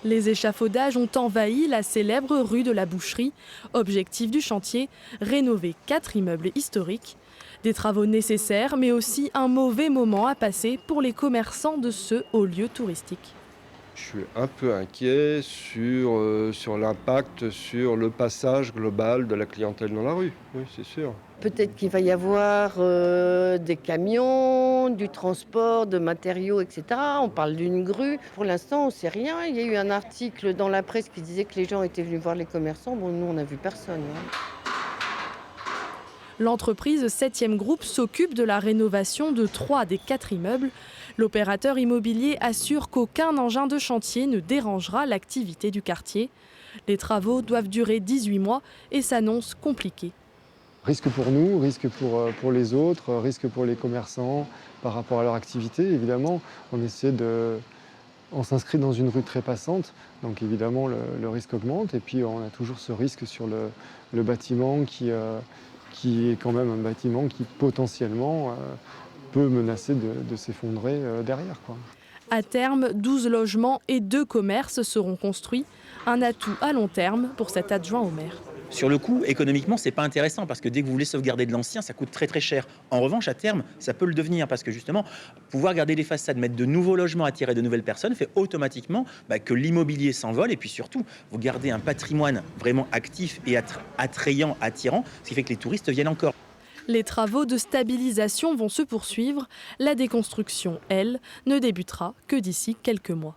Les échafaudages ont envahi la célèbre rue de la Boucherie. Objectif du chantier, rénover 4 immeubles historiques. Des travaux nécessaires, mais aussi un mauvais moment à passer pour les commerçants de ce haut lieu touristique. Je suis un peu inquiet sur l'impact sur le passage global de la clientèle dans la rue, oui, c'est sûr. Peut-être qu'il va y avoir des camions, du transport de matériaux, etc. On parle d'une grue. Pour l'instant, on ne sait rien. Il y a eu un article dans la presse qui disait que les gens étaient venus voir les commerçants. Bon, nous, on n'a vu personne, hein. L'entreprise 7e Groupe s'occupe de la rénovation de 3 des 4 immeubles. L'opérateur immobilier assure qu'aucun engin de chantier ne dérangera l'activité du quartier. Les travaux doivent durer 18 mois et s'annoncent compliqués. Risque pour nous, risque pour les autres, risque pour les commerçants par rapport à leur activité. Évidemment, on s'inscrit dans une rue très passante, donc évidemment le risque augmente. Et puis on a toujours ce risque sur le bâtiment qui est quand même un bâtiment qui potentiellement peut menacer de s'effondrer derrière, quoi. À terme, 12 logements et 2 commerces seront construits. Un atout à long terme pour cet adjoint au maire. Sur le coup, économiquement, c'est pas intéressant parce que dès que vous voulez sauvegarder de l'ancien, ça coûte très très cher. En revanche, à terme, ça peut le devenir parce que justement, pouvoir garder les façades, mettre de nouveaux logements, attirer de nouvelles personnes, fait automatiquement que l'immobilier s'envole et puis surtout, vous gardez un patrimoine vraiment actif et attrayant, attirant, ce qui fait que les touristes viennent encore. Les travaux de stabilisation vont se poursuivre. La déconstruction, elle, ne débutera que d'ici quelques mois.